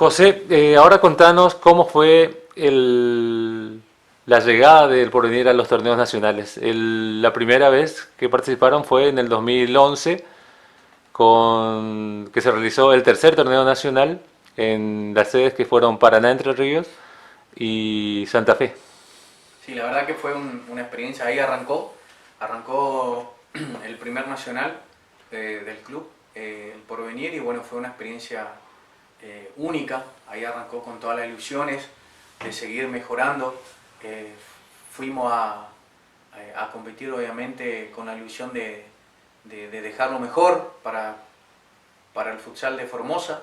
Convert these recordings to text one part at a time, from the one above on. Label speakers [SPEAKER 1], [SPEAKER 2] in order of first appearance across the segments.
[SPEAKER 1] José, ahora contanos cómo fue la llegada del Porvenir a los torneos nacionales. La primera vez que participaron fue en el 2011, que se realizó el tercer torneo nacional en las sedes que fueron Paraná, Entre Ríos y Santa Fe.
[SPEAKER 2] Sí, la verdad que fue una experiencia. Ahí arrancó el primer nacional del club, el Porvenir, y bueno, fue una experiencia única. Ahí arrancó con todas las ilusiones de seguir mejorando. Fuimos a competir obviamente con la ilusión de dejarlo mejor para el futsal de Formosa.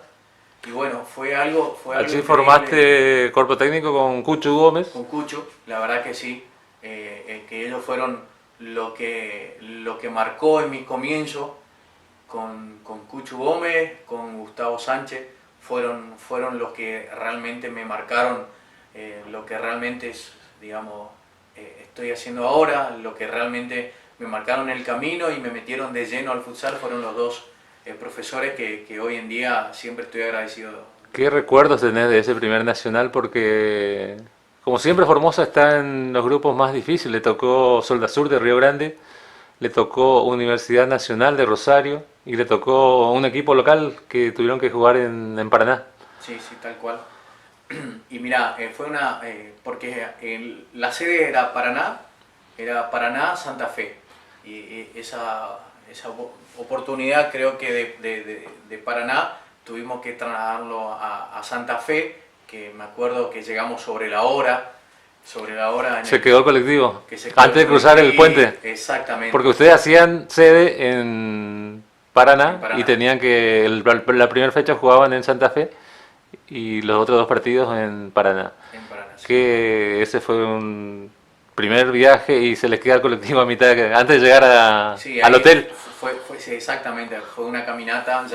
[SPEAKER 2] Y bueno, fue algo
[SPEAKER 1] Allí
[SPEAKER 2] increíble.
[SPEAKER 1] formaste cuerpo técnico con Cucho Gómez.
[SPEAKER 2] Con Cucho, la verdad que sí, que ellos fueron lo que marcó en mi comienzo con Cucho Gómez, con Gustavo Sánchez, fueron los que realmente me marcaron lo que realmente es, digamos, estoy haciendo ahora, lo que realmente me marcaron el camino y me metieron de lleno al futsal. Fueron los dos profesores que hoy en día siempre estoy agradecido.
[SPEAKER 1] ¿Qué recuerdos tenés de ese primer nacional? Porque, como siempre, Formosa está en los grupos más difíciles. Le tocó Solda Sur de Río Grande, le tocó Universidad Nacional de Rosario y le tocó un equipo local que tuvieron que jugar en Paraná.
[SPEAKER 2] Sí, sí, tal cual. Y mira, porque la sede era Paraná, Santa Fe. Y esa oportunidad, creo que de Paraná, tuvimos que trasladarlo a Santa Fe, que me acuerdo que llegamos sobre la hora.
[SPEAKER 1] Se quedó el colectivo
[SPEAKER 2] Que se quedó
[SPEAKER 1] antes de cruzar el puente.
[SPEAKER 2] Exactamente.
[SPEAKER 1] Porque ustedes hacían sede en Paraná y tenían que, la primera fecha jugaban en Santa Fe y los otros dos partidos en Paraná.
[SPEAKER 2] En Paraná, sí.
[SPEAKER 1] Que ese fue un primer viaje y se les queda el colectivo a mitad, antes de llegar
[SPEAKER 2] Sí,
[SPEAKER 1] al hotel.
[SPEAKER 2] Sí, exactamente, fue una caminata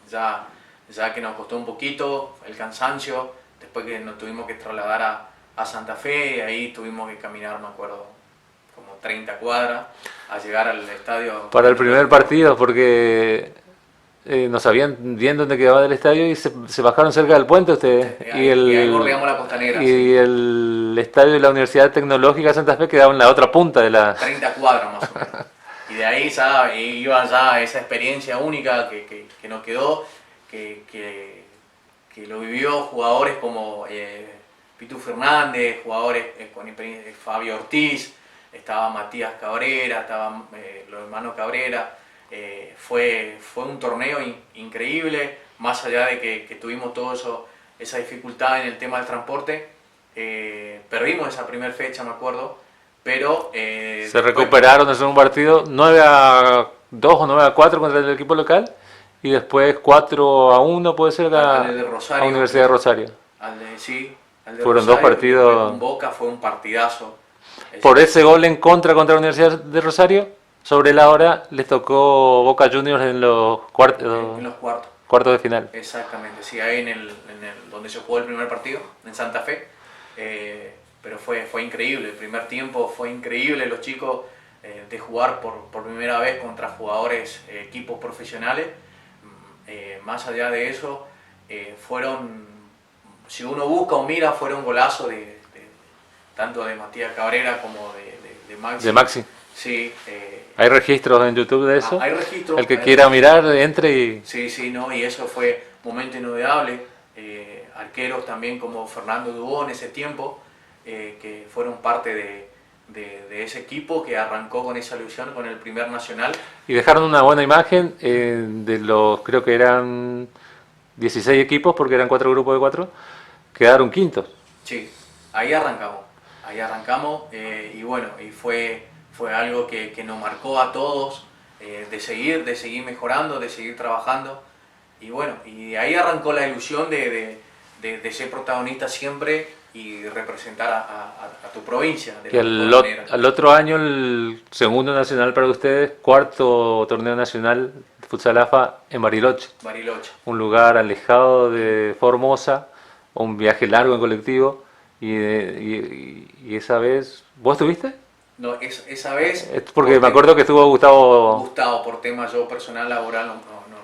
[SPEAKER 2] ya que nos costó un poquito, el cansancio, después que nos tuvimos que trasladar a Santa Fe, y ahí tuvimos que caminar, me acuerdo, como 30 cuadras a llegar al estadio.
[SPEAKER 1] Para el primer partido, porque no sabían bien dónde quedaba el estadio y se bajaron cerca del puente ustedes.
[SPEAKER 2] Y ahí bordeamos la costanera.
[SPEAKER 1] Y
[SPEAKER 2] Sí.
[SPEAKER 1] el estadio de la Universidad Tecnológica de Santa Fe quedaba en la otra punta de la...
[SPEAKER 2] 30 cuadras más o menos. Y de ahí iba ya esa experiencia única que nos quedó, que lo vivió jugadores como Pitu Fernández, jugadores con experiencia, Fabio Ortiz, estaba Matías Cabrera, estaban los hermanos Cabrera. Fue un torneo increíble, más allá de que tuvimos todo esa dificultad en el tema del transporte. Perdimos esa primera fecha, me acuerdo, pero...
[SPEAKER 1] se recuperaron en un partido 9-2 o 9-4 contra el equipo local y después 4-1 puede ser
[SPEAKER 2] al de Rosario,
[SPEAKER 1] a Universidad de Rosario.
[SPEAKER 2] Sí, al de
[SPEAKER 1] Fueron
[SPEAKER 2] Rosario,
[SPEAKER 1] dos partidos.
[SPEAKER 2] con Boca fue un partidazo.
[SPEAKER 1] Por ese gol en contra la Universidad de Rosario, sobre la hora les tocó Boca Juniors en los
[SPEAKER 2] En los cuartos.
[SPEAKER 1] cuartos de final.
[SPEAKER 2] Exactamente, sí, ahí donde se jugó el primer partido, en Santa Fe. Pero fue increíble, el primer tiempo fue increíble, los chicos de jugar por primera vez contra jugadores, equipos profesionales. Más allá de eso, si uno busca o mira, fueron golazos tanto de Matías Cabrera como de Maxi.
[SPEAKER 1] De Maxi.
[SPEAKER 2] Sí.
[SPEAKER 1] ¿Hay registros en YouTube de eso?
[SPEAKER 2] Hay registros.
[SPEAKER 1] El que quiera mirar, entre y...
[SPEAKER 2] Sí, no, y eso fue un momento inolvidable. Arqueros también como Fernando Dubó en ese tiempo, que fueron parte de ese equipo que arrancó con esa ilusión con el primer nacional.
[SPEAKER 1] Y dejaron una buena imagen de los, creo que eran 16 equipos, porque eran 4 grupos de 4, quedaron quintos.
[SPEAKER 2] Sí, ahí arrancamos y bueno, y fue algo que nos marcó a todos, de seguir mejorando, de seguir trabajando. Y bueno, y ahí arrancó la ilusión de ser protagonista siempre y representar a tu provincia.
[SPEAKER 1] Y al otro año el segundo nacional para ustedes, cuarto torneo nacional de Futsal AFA en Bariloche. Un lugar alejado de Formosa, un viaje largo en colectivo. Y esa vez, ¿vos estuviste?
[SPEAKER 2] No, esa vez...
[SPEAKER 1] Porque me acuerdo que estuvo Gustavo...
[SPEAKER 2] Gustavo, por temas yo personal laboral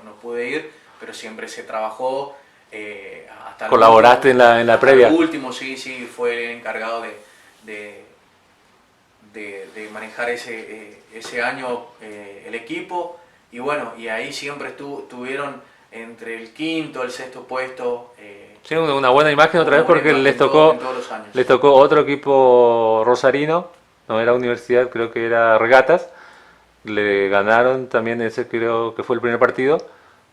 [SPEAKER 2] no pude ir, pero siempre se trabajó hasta
[SPEAKER 1] ¿Colaboraste en la previa?
[SPEAKER 2] El último, sí, fue el encargado de manejar ese año el equipo, y bueno, y ahí siempre tuvieron entre el quinto, el sexto puesto.
[SPEAKER 1] Sí, una buena imagen otra vez porque les tocó otro equipo rosarino, no era Universidad, creo que era Regatas, le ganaron también, ese creo que fue el primer partido,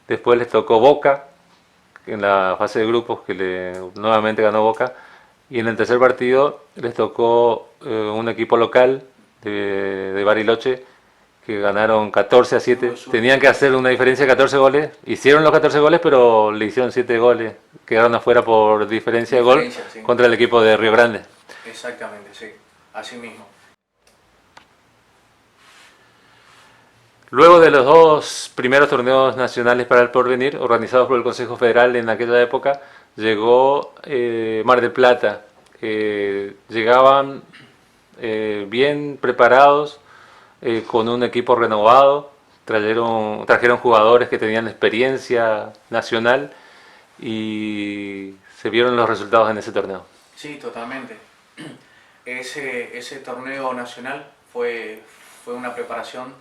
[SPEAKER 1] después les tocó Boca en la fase de grupos, que nuevamente ganó Boca, y en el tercer partido les tocó un equipo local de Bariloche, que ganaron 14-7. Tenían que hacer una diferencia de 14 goles. Hicieron los 14 goles, pero le hicieron 7 goles. Quedaron afuera por diferencia de gol contra el equipo de Río Grande.
[SPEAKER 2] Exactamente, sí. Así mismo.
[SPEAKER 1] Luego de los dos primeros torneos nacionales para el porvenir, organizados por el Consejo Federal en aquella época, llegó Mar del Plata. Llegaban bien preparados, con un equipo renovado, trajeron jugadores que tenían experiencia nacional y se vieron los resultados en ese torneo.
[SPEAKER 2] Sí, totalmente. Ese torneo nacional fue una preparación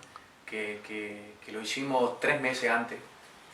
[SPEAKER 2] que lo hicimos 3 meses antes.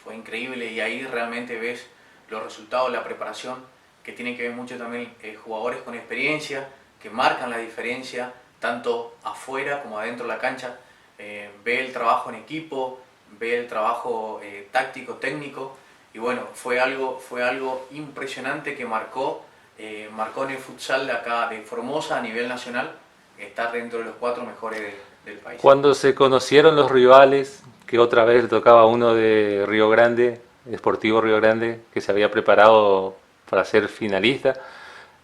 [SPEAKER 2] Fue increíble, y ahí realmente ves los resultados, la preparación, que tiene que ver mucho también jugadores con experiencia, que marcan la diferencia tanto afuera como adentro de la cancha. Ve el trabajo en equipo, ve el trabajo táctico, técnico, y bueno, fue algo impresionante que marcó en el futsal de acá de Formosa a nivel nacional, estar dentro de los 4 mejores del país.
[SPEAKER 1] Cuando se conocieron los rivales, que otra vez le tocaba uno de Río Grande, Sportivo Río Grande, que se había preparado para ser finalista,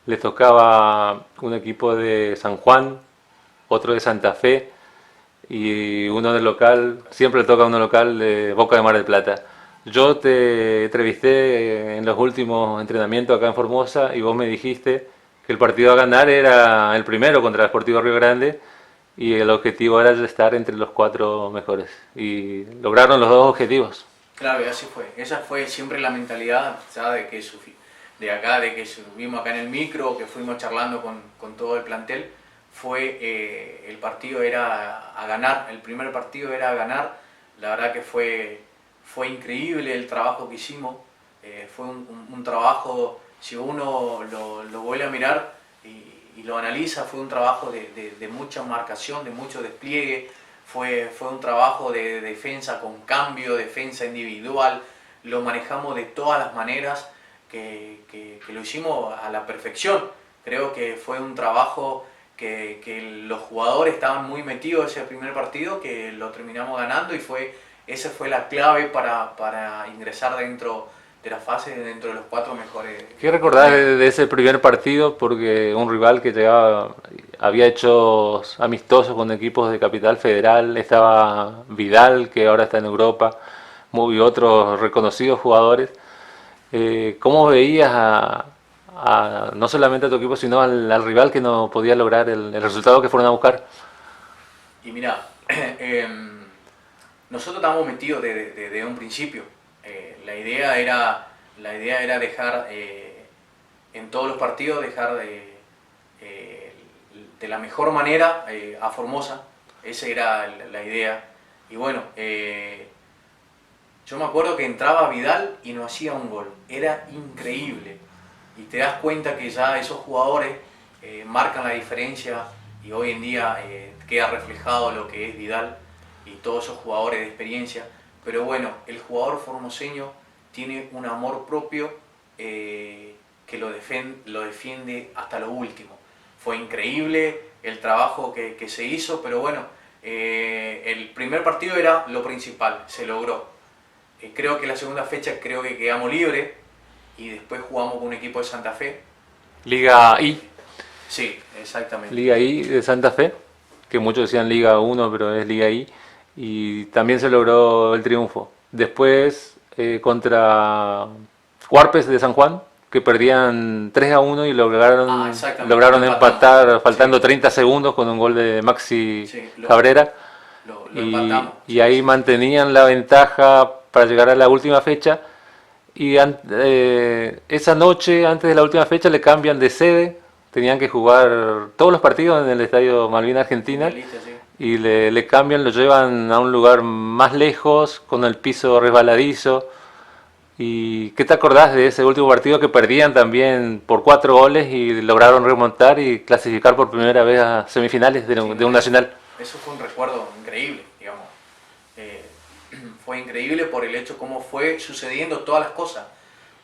[SPEAKER 1] les tocaba un equipo de San Juan, otro de Santa Fe y uno del local, siempre le toca uno local de Boca de Mar del Plata. Yo te entrevisté en los últimos entrenamientos acá en Formosa y vos me dijiste que el partido a ganar era el primero contra el Sportivo Río Grande y el objetivo era estar entre los 4 mejores, y lograron los 2 objetivos.
[SPEAKER 2] Claro, y así fue. Esa fue siempre la mentalidad, ¿sabes? De que subimos acá en el micro, que fuimos charlando con todo el plantel. El partido era a ganar, el primer partido era a ganar. La verdad que fue increíble el trabajo que hicimos. Fue un trabajo, si uno lo vuelve a mirar y lo analiza, fue un trabajo de mucha marcación, de mucho despliegue. Fue un trabajo de defensa con cambio, defensa individual. Lo manejamos de todas las maneras, que lo hicimos a la perfección. Creo que fue un trabajo que los jugadores estaban muy metidos ese primer partido, que lo terminamos ganando, y esa fue la clave para ingresar dentro de la fase, dentro de los 4 mejores.
[SPEAKER 1] ¿Qué recordás de ese primer partido? Porque un rival que había hecho amistosos con equipos de Capital Federal, estaba Vidal, que ahora está en Europa, y otros reconocidos jugadores. ¿Cómo veías no solamente a tu equipo, sino al rival que no podía lograr el resultado que fueron a buscar?
[SPEAKER 2] Y mira, nosotros estábamos metidos desde un principio. La idea era dejar, en todos los partidos, dejar de la mejor manera a Formosa. Esa era la idea. Y bueno, yo me acuerdo que entraba Vidal y no hacía un gol. Era increíble. Y te das cuenta que ya esos jugadores marcan la diferencia, y hoy en día queda reflejado lo que es Vidal y todos esos jugadores de experiencia. Pero bueno, el jugador formoseño tiene un amor propio que lo defiende hasta lo último. Fue increíble el trabajo que se hizo, pero bueno, el primer partido era lo principal, se logró. Creo que la segunda fecha que quedamos libres, y después jugamos con un equipo de Santa Fe.
[SPEAKER 1] Liga I.
[SPEAKER 2] Sí, exactamente.
[SPEAKER 1] Liga I de Santa Fe, que muchos decían Liga 1, pero es Liga I, y también se logró el triunfo. Después contra Huarpes de San Juan, que perdían 3-1 y lograron empatar faltando 30 segundos con un gol de Maxi Cabrera.
[SPEAKER 2] Lo empatamos.
[SPEAKER 1] Y ahí mantenían la ventaja para llegar a la última fecha, Y esa noche, antes de la última fecha, le cambian de sede. Tenían que jugar todos los partidos en el Estadio Malvinas Argentina.
[SPEAKER 2] Sí.
[SPEAKER 1] Y le cambian, lo llevan a un lugar más lejos, con el piso resbaladizo. ¿Y qué te acordás de ese último partido que perdían también por 4 goles y lograron remontar y clasificar por primera vez a semifinales de un nacional?
[SPEAKER 2] Eso fue un recuerdo increíble, digamos. Fue increíble por el hecho cómo fue sucediendo todas las cosas.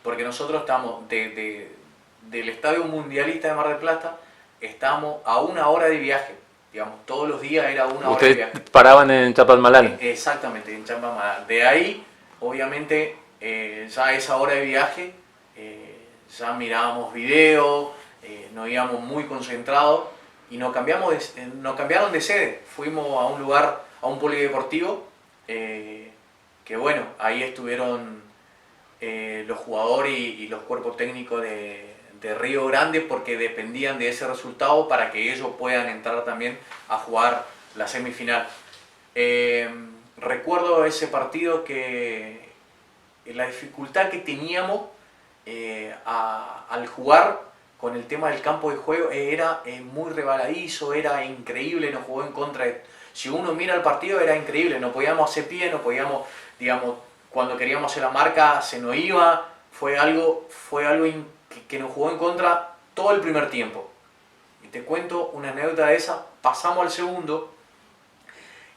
[SPEAKER 2] Porque nosotros estamos del Estadio Mundialista de Mar del Plata, estábamos a 1 hora de viaje. Digamos, todos los días era 1 hora de viaje.
[SPEAKER 1] Ustedes paraban en Chapalmalal.
[SPEAKER 2] Exactamente, en Chapalmalal. De ahí, obviamente, ya a esa hora de viaje, ya mirábamos videos, nos íbamos muy concentrados y nos cambiaron de sede. Fuimos a un lugar, a un polideportivo, que bueno, ahí estuvieron los jugadores y los cuerpos técnicos de Río Grande, porque dependían de ese resultado para que ellos puedan entrar también a jugar la semifinal. Recuerdo ese partido que la dificultad que teníamos al jugar con el tema del campo de juego era muy resbaladizo, era increíble, nos jugó en contra. Si uno mira el partido era increíble, no podíamos hacer pie, no podíamos, digamos, cuando queríamos hacer la marca se nos iba, fue algo que nos jugó en contra todo el primer tiempo. Y te cuento una anécdota de esa, pasamos al segundo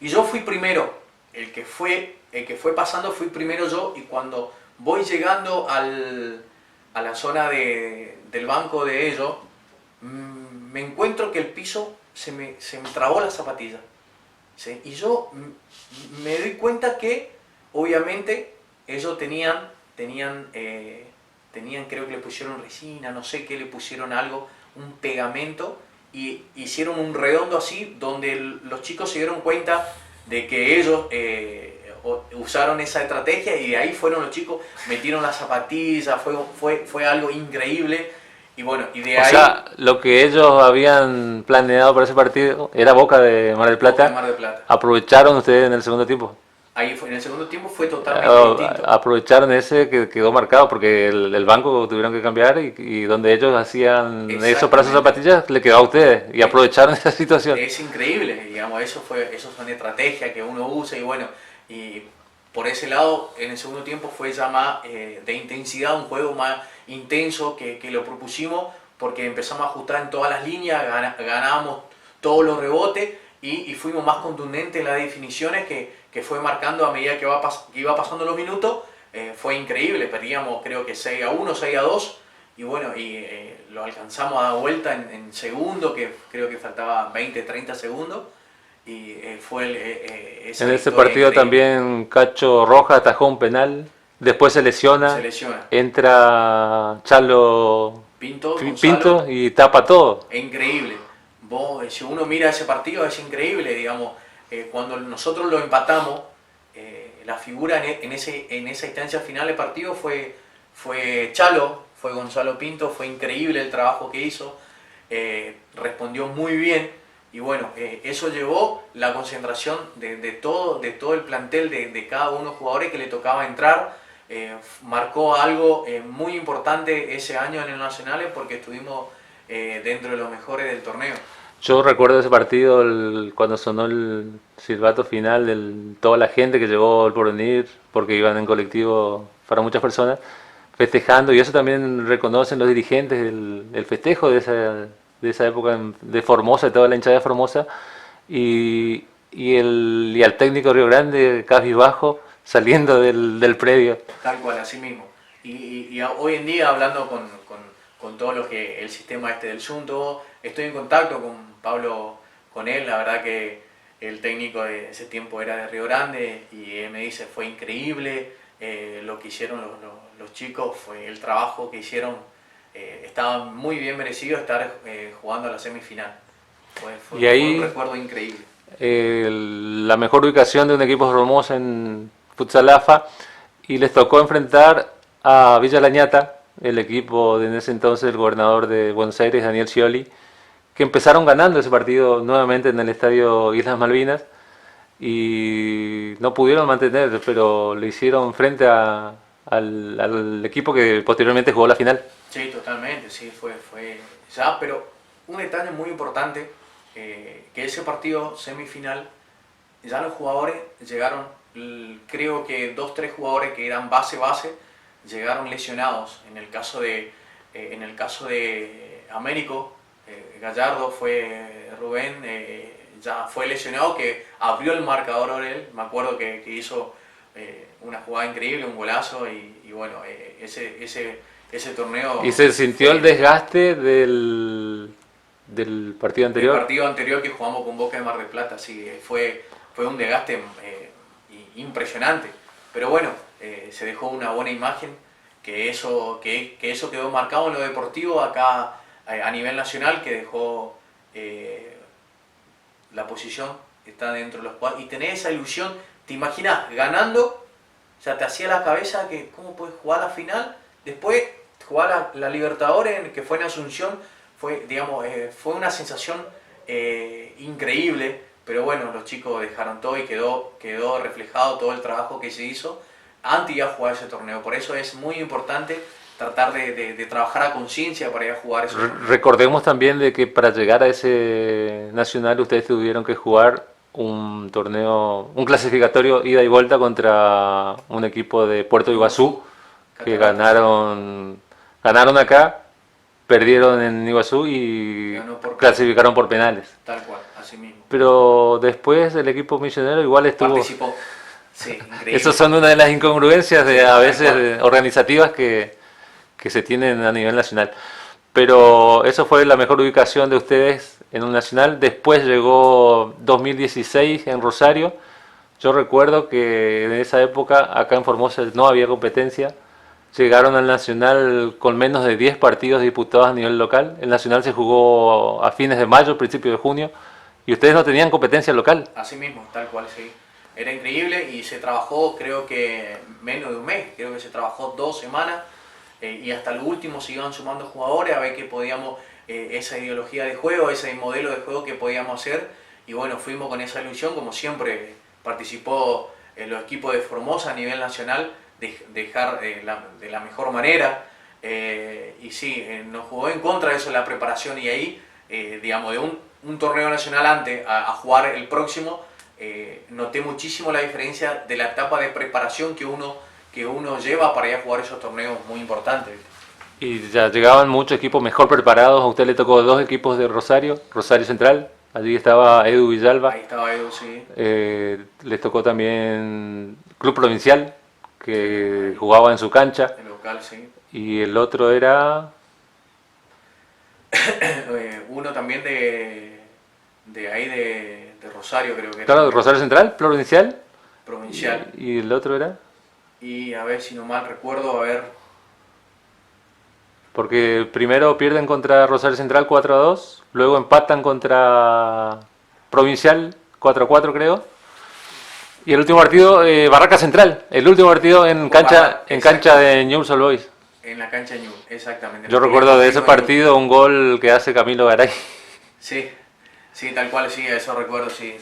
[SPEAKER 2] y yo fui primero, el que fue pasando fui primero yo, y cuando voy llegando a la zona del banco de ellos, me encuentro que el piso se me trabó la zapatilla. ¿Sí? Y yo me doy cuenta que obviamente ellos tenían, creo que le pusieron resina, no sé qué, le pusieron algo, un pegamento, y hicieron un redondo así, donde los chicos se dieron cuenta de que ellos usaron esa estrategia, y de ahí fueron los chicos, metieron las zapatillas, fue algo increíble. Y bueno, y de ahí...
[SPEAKER 1] O sea, lo que ellos habían planeado para ese partido era Boca de Mar del Plata.
[SPEAKER 2] Boca de Mar del Plata.
[SPEAKER 1] ¿Aprovecharon ustedes en el segundo tiempo?
[SPEAKER 2] Ahí en el segundo tiempo fue totalmente distinto.
[SPEAKER 1] Aprovecharon ese que quedó marcado, porque el banco tuvieron que cambiar, y donde ellos hacían eso para sus zapatillas le quedó a ustedes, y aprovecharon esa situación.
[SPEAKER 2] Es increíble, digamos, eso son estrategias que uno usa, y bueno, y por ese lado en el segundo tiempo fue ya más de intensidad, un juego más intenso que lo propusimos, porque empezamos a ajustar en todas las líneas, ganábamos todos los rebotes, y fuimos más contundentes en las definiciones que fue marcando a medida que iba pasando los minutos. Fue increíble, perdíamos creo que 6-1, 6-2, y bueno, lo alcanzamos a dar vuelta en segundo, que creo que faltaba 20, 30 segundos, y fue
[SPEAKER 1] en ese partido increíble. También Cacho Roja atajó un penal, después se lesiona. Entra Chalo Pinto y tapa todo.
[SPEAKER 2] Es increíble. Si uno mira ese partido es increíble, digamos, cuando nosotros lo empatamos, la figura en esa instancia final del partido fue Chalo, fue Gonzalo Pinto, fue increíble el trabajo que hizo, respondió muy bien, y bueno, eso llevó la concentración de todo el plantel, de cada uno de los jugadores que le tocaba entrar. Marcó algo muy importante ese año en el Nacionales, porque estuvimos dentro de los mejores del torneo.
[SPEAKER 1] Yo recuerdo ese partido cuando sonó el silbato final de toda la gente que llegó al Porvenir, porque iban en colectivo para muchas personas, festejando, y eso también reconocen los dirigentes, el festejo de esa época de Formosa, de toda la hinchada de Formosa, y al técnico Río Grande, cabizbajo, saliendo del predio.
[SPEAKER 2] Tal cual, así mismo. Y hoy en día, hablando con todo lo que el sistema del Junto, estoy en contacto con Pablo, con él. La verdad que el técnico de ese tiempo era de Río Grande, y él me dice, fue increíble lo que hicieron los chicos, fue el trabajo que hicieron, estaba muy bien merecido estar jugando a la semifinal. Fue un recuerdo increíble.
[SPEAKER 1] La mejor ubicación de un equipo Formosa en Futsal AFA, y les tocó enfrentar a Villa Lañata, el equipo de en ese entonces el gobernador de Buenos Aires, Daniel Scioli, que empezaron ganando ese partido nuevamente en el estadio Islas Malvinas, y no pudieron mantener, pero le hicieron frente a al equipo que posteriormente jugó la final.
[SPEAKER 2] Sí, totalmente, sí, fue ya, pero un detalle muy importante, que ese partido semifinal, ya los jugadores llegaron, creo que 2-3 jugadores que eran base, llegaron lesionados. En el caso de Américo, Gallardo, fue Rubén, ya fue lesionado, que abrió el marcador él, me acuerdo que hizo una jugada increíble, un golazo, y bueno, ese torneo...
[SPEAKER 1] ¿Y se sintió el desgaste del partido anterior?
[SPEAKER 2] El partido anterior que jugamos con Boca de Mar del Plata, sí, fue un desgaste impresionante, pero bueno, se dejó una buena imagen, que eso quedó marcado en lo deportivo acá a nivel nacional, que dejó la posición, está dentro de los cuadros, y tener esa ilusión, te imaginas ganando, o sea, te hacía la cabeza que cómo puedes jugar la final, después jugar la Libertadores, que fue en Asunción, fue una sensación increíble, pero bueno, los chicos dejaron todo y quedó reflejado todo el trabajo que se hizo antes de ir a jugar ese torneo. Por eso es muy importante tratar de trabajar a conciencia para ir a jugar ese torneo.
[SPEAKER 1] Recordemos también de que para llegar a ese nacional ustedes tuvieron que jugar un torneo, un clasificatorio ida y vuelta contra un equipo de Puerto Iguazú, que ganaron acá, perdieron en Iguazú y clasificaron por penales.
[SPEAKER 2] Tal cual, así mismo.
[SPEAKER 1] Pero después el equipo misionero igual estuvo...
[SPEAKER 2] Participó. Sí, increíble.
[SPEAKER 1] Esas son una de las incongruencias a veces organizativas que se tienen a nivel nacional. Pero eso fue la mejor ubicación de ustedes en un nacional. Después llegó 2016 en Rosario. Yo recuerdo que en esa época acá en Formosa no había competencia. Llegaron al nacional con menos de 10 partidos disputados a nivel local. El nacional se jugó a fines de mayo, principios de junio. Y ustedes no tenían competencia local.
[SPEAKER 2] Así mismo, tal cual, sí. Era increíble y se trabajó, creo que menos de un mes, creo que se trabajó 2 semanas, y hasta lo último se iban sumando jugadores a ver qué podíamos, esa ideología de juego, ese modelo de juego que podíamos hacer, y bueno, fuimos con esa ilusión, como siempre participó los equipos de Formosa a nivel nacional, dejar de la mejor manera, y sí, nos jugó en contra de eso la preparación, y ahí, digamos, de un torneo nacional antes a jugar el próximo, noté muchísimo la diferencia de la etapa de preparación que uno lleva para ir a jugar esos torneos muy importantes.
[SPEAKER 1] Y ya llegaban muchos equipos mejor preparados. A usted le tocó 2 equipos de Rosario Central, allí estaba Edu Villalba.
[SPEAKER 2] Ahí estaba Edu, sí.
[SPEAKER 1] Les tocó también Club Provincial, que jugaba en su cancha.
[SPEAKER 2] El local, sí.
[SPEAKER 1] Y el otro era...
[SPEAKER 2] uno también de ahí de Rosario, creo que era.
[SPEAKER 1] Claro, Rosario Central, Provincial.
[SPEAKER 2] Provincial.
[SPEAKER 1] ¿Y el otro era?
[SPEAKER 2] Y a ver si no mal recuerdo, a ver.
[SPEAKER 1] Porque primero pierden contra Rosario Central 4-2, luego empatan contra Provincial 4-4 creo. Y el último partido, Barraca Central, el último partido en cancha de Newell's Old Boys.
[SPEAKER 2] En la cancha de Newell's, exactamente.
[SPEAKER 1] Yo recuerdo de ese partido un gol que hace Camilo Garay.
[SPEAKER 2] Sí. Sí, tal cual, sí, eso recuerdo, sí.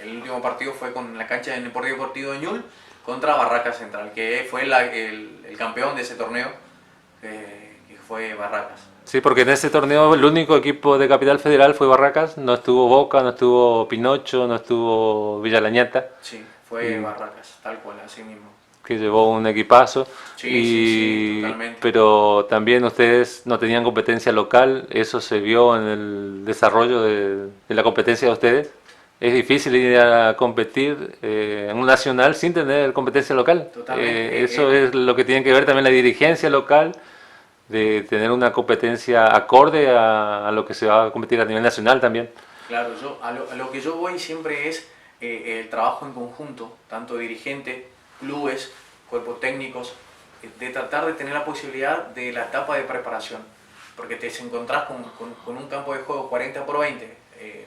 [SPEAKER 2] El último partido fue con la cancha del Deportivo de Ñul contra Barracas Central, que fue el campeón de ese torneo, que fue Barracas.
[SPEAKER 1] Sí, porque en ese torneo el único equipo de Capital Federal fue Barracas, no estuvo Boca, no estuvo Pinocho, no estuvo Villa Lañata.
[SPEAKER 2] Sí, fue Barracas, tal cual, así mismo.
[SPEAKER 1] Que llevó un equipazo.
[SPEAKER 2] Sí, totalmente.
[SPEAKER 1] Pero también ustedes no tenían competencia local, eso se vio en el desarrollo de la competencia de ustedes. Es difícil ir a competir en un nacional sin tener competencia local. Eso es lo que tiene que ver también la dirigencia local, de tener una competencia acorde a lo que se va a competir a nivel nacional también.
[SPEAKER 2] Claro, a lo que yo voy siempre es el trabajo en conjunto, tanto dirigente, clubes, cuerpos técnicos, de tratar de tener la posibilidad de la etapa de preparación, porque te encontrás con un campo de juego 40x20,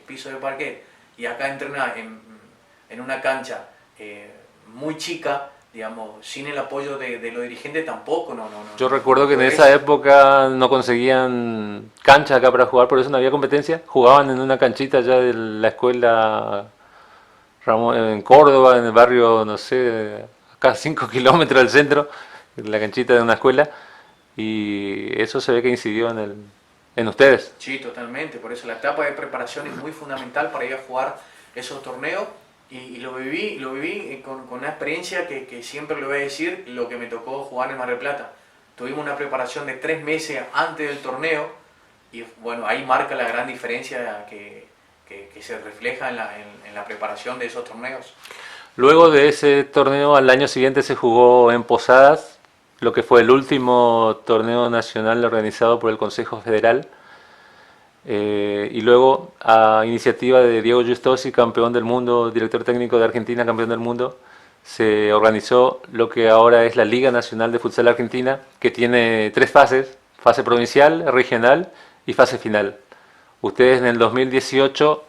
[SPEAKER 2] piso de parquet, y acá entrena en una cancha muy chica, digamos, sin el apoyo de los dirigentes tampoco, no.
[SPEAKER 1] Yo recuerdo que en esa época no conseguían cancha acá para jugar, por eso no había competencia, jugaban en una canchita ya de la escuela Ramón, en Córdoba, en el barrio, no sé, acá 5 kilómetros del centro, la canchita de una escuela, y eso se ve que incidió en ustedes.
[SPEAKER 2] Sí, totalmente, por eso la etapa de preparación es muy fundamental para ir a jugar esos torneos, y lo viví con una experiencia que siempre le voy a decir, lo que me tocó jugar en Mar del Plata. Tuvimos una preparación de 3 meses antes del torneo, y bueno, ahí marca la gran diferencia que se refleja en la preparación de esos torneos.
[SPEAKER 1] Luego de ese torneo, al año siguiente se jugó en Posadas, lo que fue el último torneo nacional organizado por el Consejo Federal. Y luego, a iniciativa de Diego Justosi, campeón del mundo, director técnico de Argentina, campeón del mundo, se organizó lo que ahora es la Liga Nacional de Futsal Argentina, que tiene 3 fases: fase provincial, regional y fase final. Ustedes en el 2018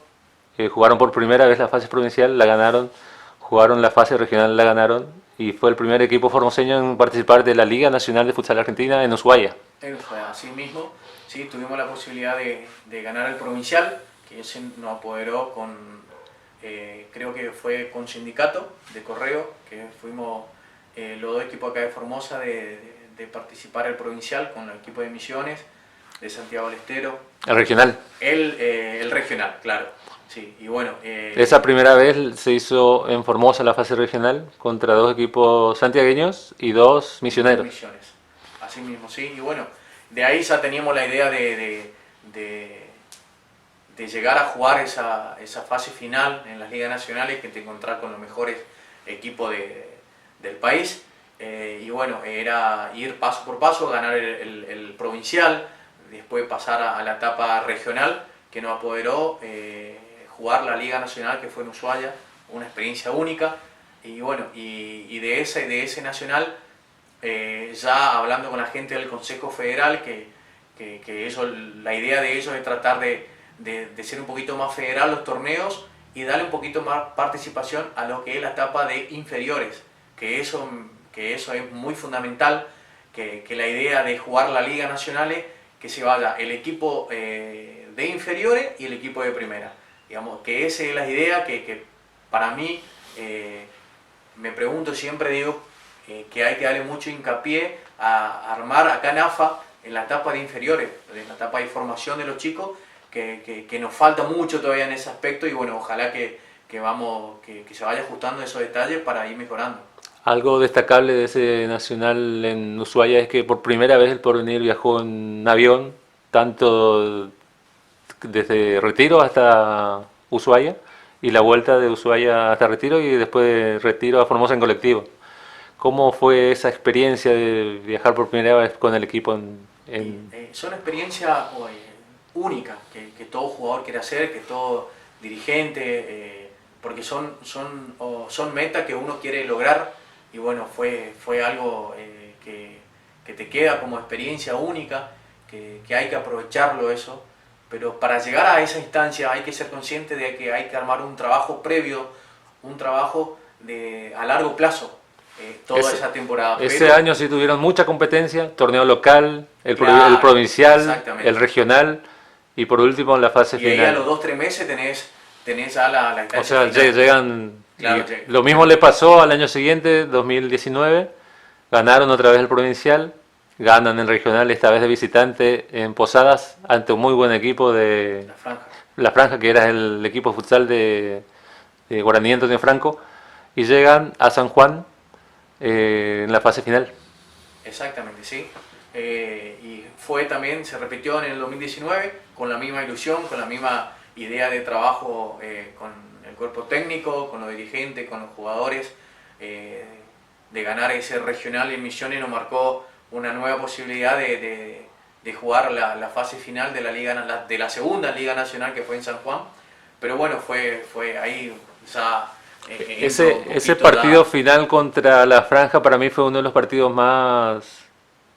[SPEAKER 1] jugaron por primera vez la fase provincial, la ganaron, jugaron la fase regional, la ganaron, y fue el primer equipo formoseño en participar de la Liga Nacional de Futsal Argentina en Ushuaia.
[SPEAKER 2] Así mismo, sí, tuvimos la posibilidad de ganar el provincial, que ese nos apoderó con, creo que fue con Sindicato de Correo, que fuimos los 2 equipos acá de Formosa de participar el provincial con el equipo de Misiones, de Santiago del Estero.
[SPEAKER 1] El regional.
[SPEAKER 2] El regional, claro. Sí, y bueno,
[SPEAKER 1] esa primera vez se hizo en Formosa la fase regional contra 2 equipos santiagueños y 2 misioneros.
[SPEAKER 2] Misiones, así mismo, sí. Y bueno, de ahí ya teníamos la idea de llegar a jugar esa fase final en las ligas nacionales, que te encontrás con los mejores equipos del país. Y bueno, era ir paso por paso, ganar el provincial, después pasar a la etapa regional, que nos apoderó jugar la Liga Nacional, que fue en Ushuaia, una experiencia única. Y bueno, y de ese nacional, ya hablando con la gente del Consejo Federal, que eso, la idea de ellos es tratar de ser un poquito más federal los torneos y darle un poquito más participación a lo que es la etapa de inferiores, que eso es muy fundamental, que la idea de jugar la Liga Nacional es que se vaya el equipo de inferiores y el equipo de primera. Digamos, que esa es la idea que para mí, me pregunto siempre, digo, que hay que darle mucho hincapié a armar acá en AFA, en la etapa de inferiores, en la etapa de formación de los chicos, que nos falta mucho todavía en ese aspecto, y bueno, ojalá que se vaya ajustando esos detalles para ir mejorando.
[SPEAKER 1] Algo destacable de ese nacional en Ushuaia es que por primera vez el Porvenir viajó en avión, tanto desde Retiro hasta Ushuaia, y la vuelta de Ushuaia hasta Retiro, y después de Retiro a Formosa en colectivo. ¿Cómo fue esa experiencia de viajar por primera vez con el equipo
[SPEAKER 2] son experiencias únicas que todo jugador quiere hacer, que todo dirigente, porque son metas que uno quiere lograr, y bueno, fue algo que te queda como experiencia única, que hay que aprovecharlo eso. Pero para llegar a esa instancia hay que ser consciente de que hay que armar un trabajo previo, un trabajo a largo plazo, toda esa temporada.
[SPEAKER 1] Ese año sí tuvieron mucha competencia, torneo local, el provincial, el regional, y por último la fase final.
[SPEAKER 2] Y ahí a los 2-3 meses tenés ya la instancia.
[SPEAKER 1] O sea,
[SPEAKER 2] final.
[SPEAKER 1] Llegan. Claro, lo mismo le pasó al año siguiente, 2019, ganaron otra vez el provincial, ganan el regional, esta vez de visitante en Posadas, ante un muy buen equipo de La Franja, que era el equipo futsal de Guaraní Antonio Franco, y llegan a San Juan en la fase final.
[SPEAKER 2] Exactamente, sí. Y se repitió en el 2019 con la misma ilusión, con la misma idea de trabajo, con el cuerpo técnico, con los dirigentes, con los jugadores, de ganar ese regional en Misiones. Nos marcó una nueva posibilidad de jugar la fase final de la segunda Liga Nacional, que fue en San Juan. Pero bueno, fue ahí ya...
[SPEAKER 1] Ese partido final contra La Franja para mí fue uno de los partidos más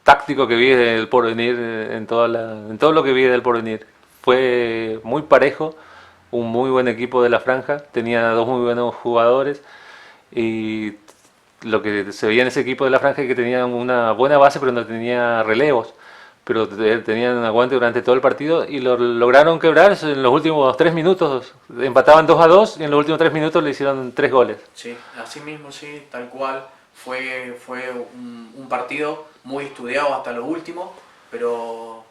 [SPEAKER 1] tácticos que vi del Porvenir, en todo lo que vi del Porvenir. Fue muy parejo, un muy buen equipo de La Franja, tenía 2 muy buenos jugadores, y lo que se veía en ese equipo de La Franja es que tenían una buena base, pero no tenía relevos, pero tenían aguante durante todo el partido, y lo lograron quebrar en los últimos 3 minutos. Empataban 2-2 y en los últimos 3 minutos le hicieron 3 goles.
[SPEAKER 2] Sí, así mismo, sí, tal cual. fue un partido muy estudiado hasta lo último, pero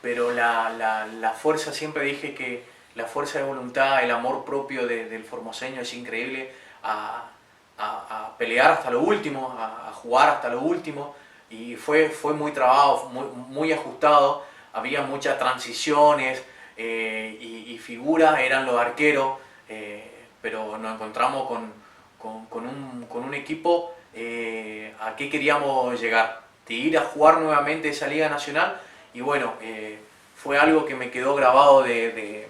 [SPEAKER 2] la fuerza, siempre dije que la fuerza de voluntad, el amor propio del formoseño es increíble, a pelear hasta lo último, a jugar hasta lo último, y fue muy trabajado, muy ajustado, había muchas transiciones y figuras, eran los arqueros, pero nos encontramos con un equipo a qué queríamos llegar, de ir a jugar nuevamente esa Liga Nacional, y bueno, fue algo que me quedó grabado de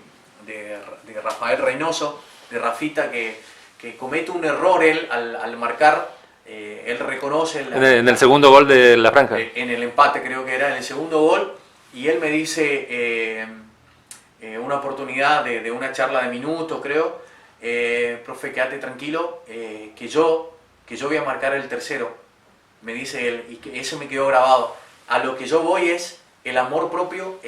[SPEAKER 2] Rafael Reynoso, de Rafita, que comete un error él al marcar, él reconoce...
[SPEAKER 1] En el segundo gol de la franja.
[SPEAKER 2] En el empate creo que era, en el segundo gol, y él me dice una oportunidad de una charla de minutos, creo, profe, quédate tranquilo, que yo voy a marcar el tercero, me dice él, y que eso me quedó grabado. A lo que yo voy es el amor propio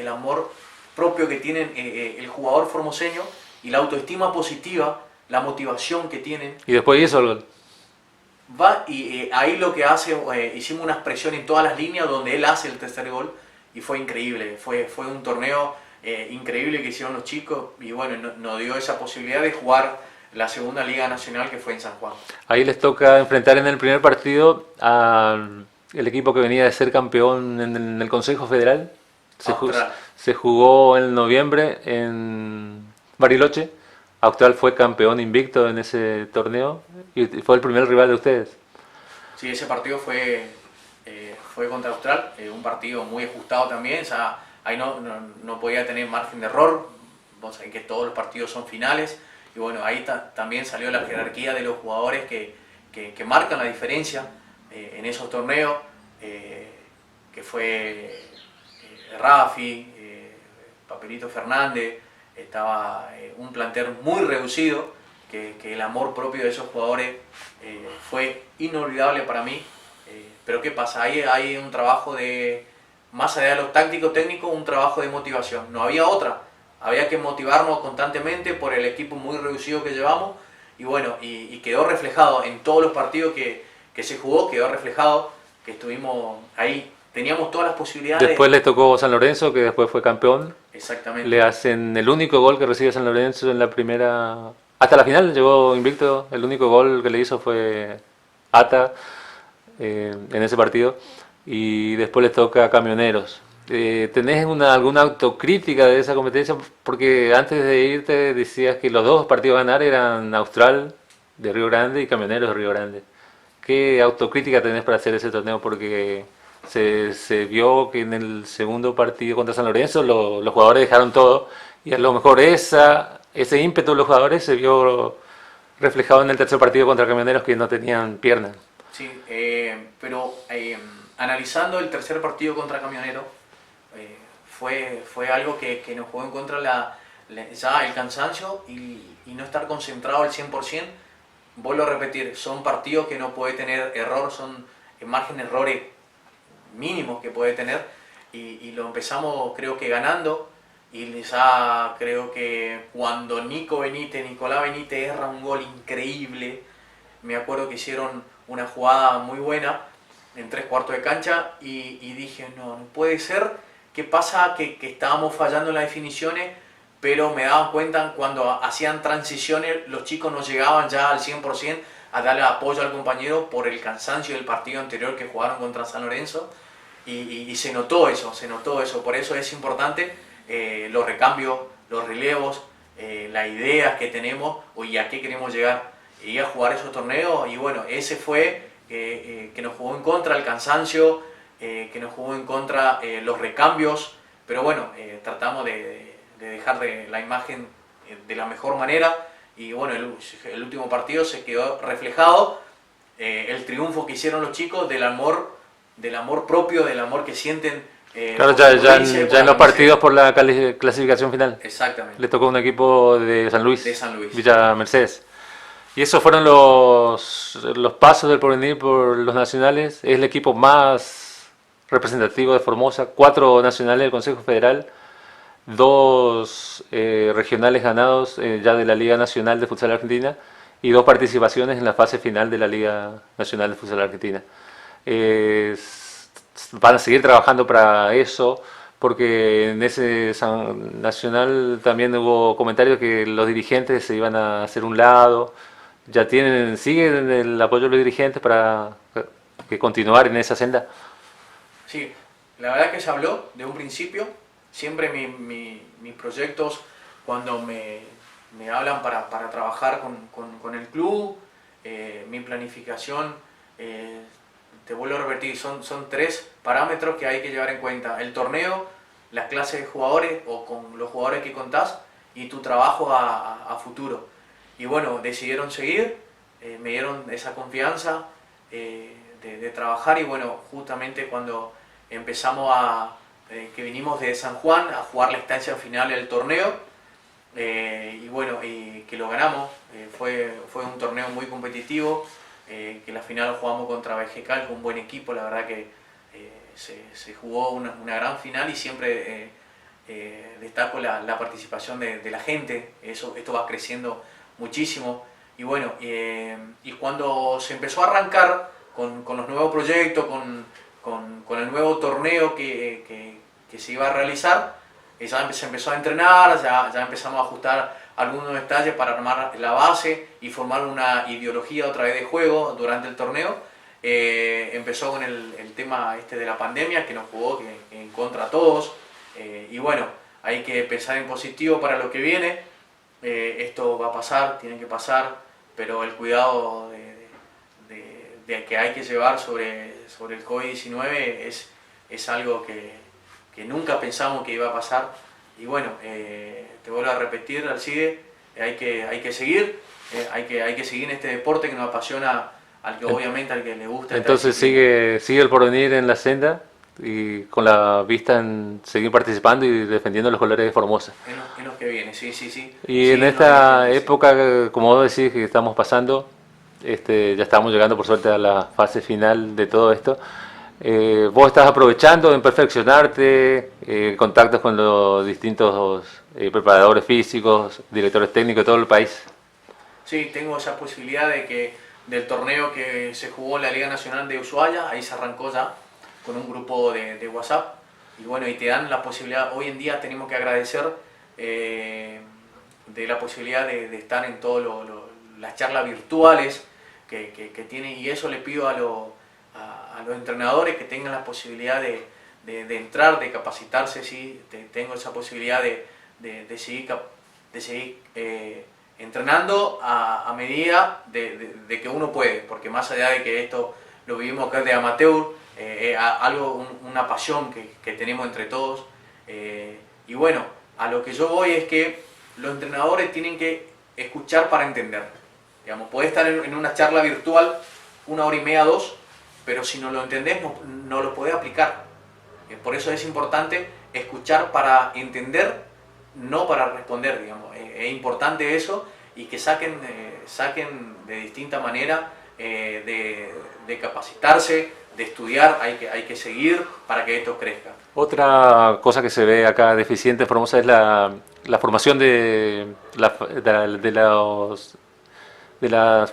[SPEAKER 2] que tienen el jugador formoseño y la autoestima positiva, la motivación que tienen.
[SPEAKER 1] Y después hizo el gol.
[SPEAKER 2] Va, y ahí lo que hace, hicimos una expresión en todas las líneas donde él hace el tercer gol, y fue increíble, fue un torneo increíble que hicieron los chicos, y bueno, nos dio esa posibilidad de jugar la segunda Liga Nacional, que fue en San Juan.
[SPEAKER 1] Ahí les toca enfrentar en el primer partido al equipo que venía de ser campeón en el Consejo Federal. Se jugó en noviembre en Bariloche. Austral fue campeón invicto en ese torneo y fue el primer rival de ustedes.
[SPEAKER 2] Sí, ese partido fue contra Austral, un partido muy ajustado también, o sea, ahí no podía tener margen de error, vos sabés que todos los partidos son finales, y bueno, ahí también salió la jerarquía de los jugadores que marcan la diferencia en esos torneos, que fue Rafi, Papelito Fernández, estaba un plantel muy reducido, que el amor propio de esos jugadores fue inolvidable para mí. Pero ¿qué pasa? Hay un trabajo más allá de los tácticos técnicos, un trabajo de motivación. No había otra. Había que motivarnos constantemente por el equipo muy reducido que llevamos. Y bueno, y quedó reflejado en todos los partidos que se jugó, quedó reflejado que estuvimos ahí. Teníamos todas las posibilidades.
[SPEAKER 1] Después le tocó San Lorenzo, que después fue campeón.
[SPEAKER 2] Exactamente.
[SPEAKER 1] Le hacen el único gol que recibe San Lorenzo en la primera... Hasta la final llegó invicto. El único gol que le hizo fue Ata en ese partido. Y después le toca a Camioneros. ¿Tenés alguna autocrítica de esa competencia? Porque antes de irte decías que los dos partidos a ganar eran Austral de Río Grande y Camioneros de Río Grande. ¿Qué autocrítica tenés para hacer ese torneo? Porque se vio que en el segundo partido contra San Lorenzo los jugadores dejaron todo y a lo mejor ese ímpetu de los jugadores se vio reflejado en el tercer partido contra Camioneros, que no tenían piernas.
[SPEAKER 2] Sí, pero analizando el tercer partido contra Camioneros, fue algo que nos jugó en contra ya el cansancio y no estar concentrado al 100%. Vuelvo a repetir, son partidos que no puede tener error, son margen de errores mínimos que puede tener, y lo empezamos creo que ganando, y ya creo que cuando Nicolás Benítez erra un gol increíble, me acuerdo que hicieron una jugada muy buena en 3/4 de cancha, y dije, no puede ser, ¿qué pasa? Que estábamos fallando en las definiciones, pero me daba cuenta cuando hacían transiciones, los chicos no llegaban ya al 100% a darle apoyo al compañero por el cansancio del partido anterior que jugaron contra San Lorenzo, y se notó eso, por eso es importante los recambios, los relevos, las ideas que tenemos y a qué queremos llegar, y a jugar esos torneos. Y bueno, ese fue que nos jugó en contra el cansancio, que nos jugó en contra los recambios, pero bueno, tratamos de dejar la imagen de la mejor manera, y bueno, el último partido se quedó reflejado el triunfo que hicieron los chicos del amor propio, del amor que sienten.
[SPEAKER 1] Claro, ya en los partidos por la clasificación final.
[SPEAKER 2] Exactamente.
[SPEAKER 1] Le tocó un equipo de San Luis, Villa Mercedes. Y esos fueron los pasos del porvenir por los nacionales. Es el equipo más representativo de Formosa. 4 nacionales del Consejo Federal, 2 regionales ganados ya de la Liga Nacional de Futsal Argentina, y 2 participaciones en la fase final de la Liga Nacional de Futsal Argentina. Van a seguir trabajando para eso, porque en ese nacional también hubo comentarios que los dirigentes se iban a hacer un lado. Ya siguen el apoyo de los dirigentes para que continuar en esa senda.
[SPEAKER 2] Sí, la verdad que se habló de un principio. Siempre mis proyectos, cuando me hablan para trabajar con el club, mi planificación, te vuelvo a repetir, son 3 parámetros que hay que llevar en cuenta: el torneo, las clases de jugadores o con los jugadores que contás, y tu trabajo a futuro. Y bueno, decidieron seguir, me dieron esa confianza de trabajar, y bueno, justamente cuando empezamos que vinimos de San Juan a jugar la instancia final del torneo, y bueno, que lo ganamos, fue un torneo muy competitivo, que la final jugamos contra Vegecal, con un buen equipo. La verdad que se jugó una gran final, y siempre destaco la participación de la gente. Esto va creciendo muchísimo, y bueno, y cuando se empezó a arrancar con los nuevos proyectos, con el nuevo torneo que se iba a realizar, ya se empezó a entrenar, ya empezamos a ajustar algunos detalles para armar la base y formar una ideología otra vez de juego durante el torneo. Empezó con el tema de la pandemia, que nos jugó en contra a todos, y bueno, hay que pensar en positivo para lo que viene. Esto va a pasar, tiene que pasar, pero el cuidado de que hay que llevar sobre el COVID-19 es algo que nunca pensamos que iba a pasar. Y bueno, te vuelvo a repetir, Alcide, hay que seguir, hay que seguir en este deporte que nos apasiona, obviamente al que le gusta.
[SPEAKER 1] Entonces sigue el porvenir en la senda, y con la vista en seguir participando y defendiendo los colores de Formosa.
[SPEAKER 2] En los que viene, sí.
[SPEAKER 1] Y
[SPEAKER 2] sí,
[SPEAKER 1] en esta época, como vos decís, que estamos pasando, ya estamos llegando por suerte a la fase final de todo esto. Vos estás aprovechando en perfeccionarte, contactos con los distintos preparadores físicos, directores técnicos de todo el país.
[SPEAKER 2] Sí, tengo esa posibilidad del torneo que se jugó en la Liga Nacional de Ushuaia. Ahí se arrancó ya con un grupo de WhatsApp, y bueno, y te dan la posibilidad. Hoy en día tenemos que agradecer de la posibilidad de estar en todas las charlas virtuales que tiene, y eso le pido a los entrenadores que tengan la posibilidad de entrar, de capacitarse. Sí, tengo esa posibilidad de seguir entrenando a medida de que uno puede, porque más allá de que esto lo vivimos acá de amateur, una pasión que tenemos entre todos, y bueno, a lo que yo voy es que los entrenadores tienen que escuchar para entender. Digamos, podés estar en una charla virtual 1 hora y media, 2, pero si no lo entendés no lo podés aplicar. Por eso es importante escuchar para entender, no para responder, digamos. Es importante eso, y que saquen de distinta manera, de capacitarse, de estudiar. Hay que seguir para que esto crezca.
[SPEAKER 1] Otra cosa que se ve acá deficiente en Formosa es la formación de las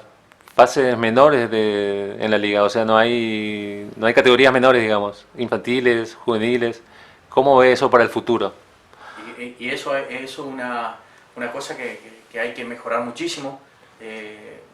[SPEAKER 1] fases menores en la liga. O sea, no hay categorías menores, digamos, infantiles, juveniles. ¿Cómo ve eso para el futuro?
[SPEAKER 2] Y eso es una cosa que hay que mejorar muchísimo.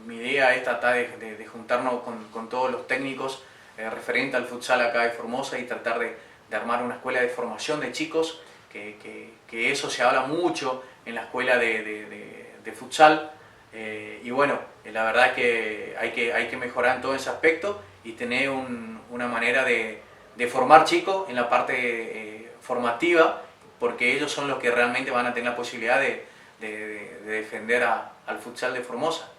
[SPEAKER 2] Mi idea es tratar de juntarnos con todos los técnicos referentes al futsal acá de Formosa, y tratar de armar una escuela de formación de chicos, que eso se habla mucho en la escuela de futsal. Y bueno, la verdad es que hay que mejorar en todo ese aspecto, y tener una manera de formar chicos en la parte formativa, porque ellos son los que realmente van a tener la posibilidad de defender al futsal de Formosa.